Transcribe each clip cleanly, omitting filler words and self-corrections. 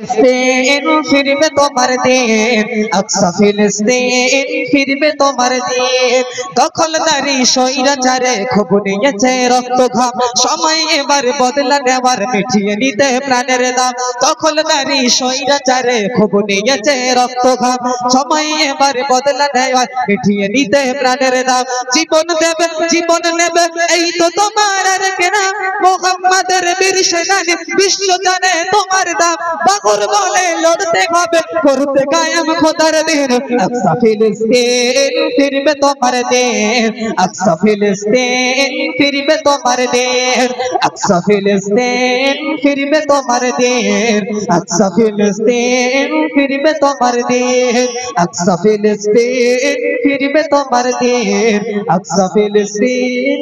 फिलिस्तीन फिरবে তোমার দিন, আকসা ফিলিস্তিন ফিরবে তোমার দিন। দখলদারি স্বৈরাচারে খুব নিয়েছে রক্ত ঘাম, সময় এবার বদলা নেওয়ার মিটিয়ে নিতে প্রাণের দাম। দখলদারি স্বৈরাচারে খুব নিয়েছে রক্ত ঘাম, সময় এবার বদলা নেওয়ার মিটিয়ে নিতে প্রাণের দাম। জীবন দেবে জীবন নেবে এই তো তোমার আর কেনা, মুহাম্মাদের বীর সেনানী বিশ্ব জানে তোমার দাম। বাকর বলে লড়তে হবে করতে কায়েম খোদার দিন, আকসা ফিলিস্তিন ফিরবে তোমার দিন, আকসা ফিলিস্তিন ফিরবে তোমার দিন, আকসা ফিলিস্তিন ফিরবে তোমার দিন, আকসা ফিলিস্তিন ফিরবে তোমার দিন, আকসা ফিলিস্তিন ফিরবে তোমার দিন, আকসা ফিলিস্তিন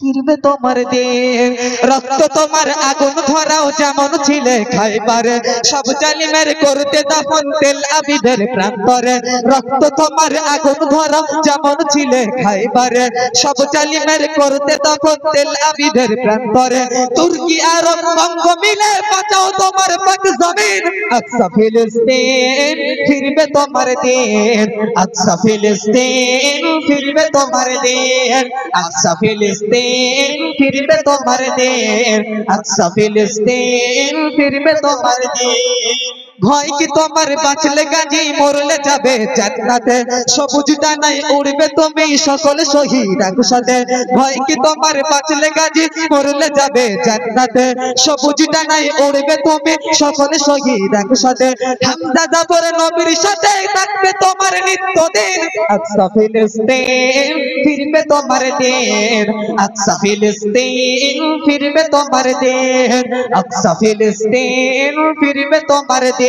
ফিরবে তোমার দিন। রক্ত তোমার আগুন ধরাও যেমন ছিলে খাইবারে, সব জালিমের করতে দাফন তেল আবিদের প্রান্তরে। রক্ত তোমার আগুন ধরাও যেমন ছিলে খাইবারে, সব জালিমের করতে দাফন তেল আবিদের প্রান্তরে। তুর্কি আরব বঙ্গ মিলে বাঁচাও তোমার পাক জমিন, আকসা ফিলিস্তিন ফিরবে তোমার দিন, আকসা ফিলিস্তিন ফিরবে তোমার দিন, আকসা ফিলিস্তিন ফিরবে তোমার দিন, আকসা ফিলিস্তিন ফিরবে তোমার দিন। ভয় কি তোমার বাঁচলে গাজী মরলে যাবে জান্নাতে, সবুজ ডানায় উড়বে তুমি সকল শহীদ একসাথে। ভয় কি তোমার বাঁচলে গাজী মরলে যাবে জান্নাতে, সবুজ ডানায় উড়বে তুমি সকল শহীদ একসাথে। হামজা জাফর নবীর সাথে থাকবে তোমার নিত্যদিন, আকসা ফিলিস্তিন ফিরবে তোমার দিন, আকসা ফিলিস্তিন ফিরবে তোমার দিন, আকসা ফিলিস্তিন ফিরবে তোমার দিন,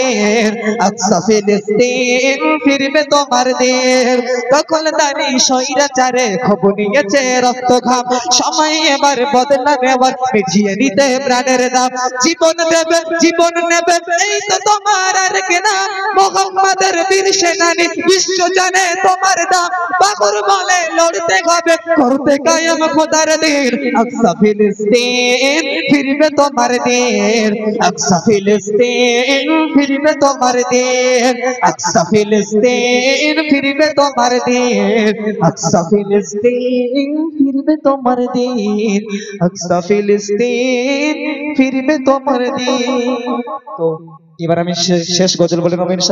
আকসা ফিলিস্তিন ফিরবে তোমার দিন। দখলদারি স্বৈরাচারে খুব নিয়েছে রক্ত ঘাম, সময় এবার বদলা নেওয়ার মিটিয়ে নিতে প্রাণের দাম। জীবন দেবে জীবন নেবে এই তো তোমার আর কেনা, মুহাম্মাদের বীর সেনানী বিশ্ব জানে তোমার দাম। বাকর বলে লড়তে হবে করতে কায়েম খোদার দিন, আকসা ফিলিস্তিন ফিরবে তোমার দিন, আকসা ফিলিস্তিন ফিরবে তোমার দিন, আকসা ফিলিস্তিন ফিরবে তোমার দিন, আকসা ফিলিস্তিন ফিরবে তোমার দিন, আকসা ফিলিস্তিন ফিরবে তোমার দিন। তো এবার আমি শেষ গজল বলে নেব।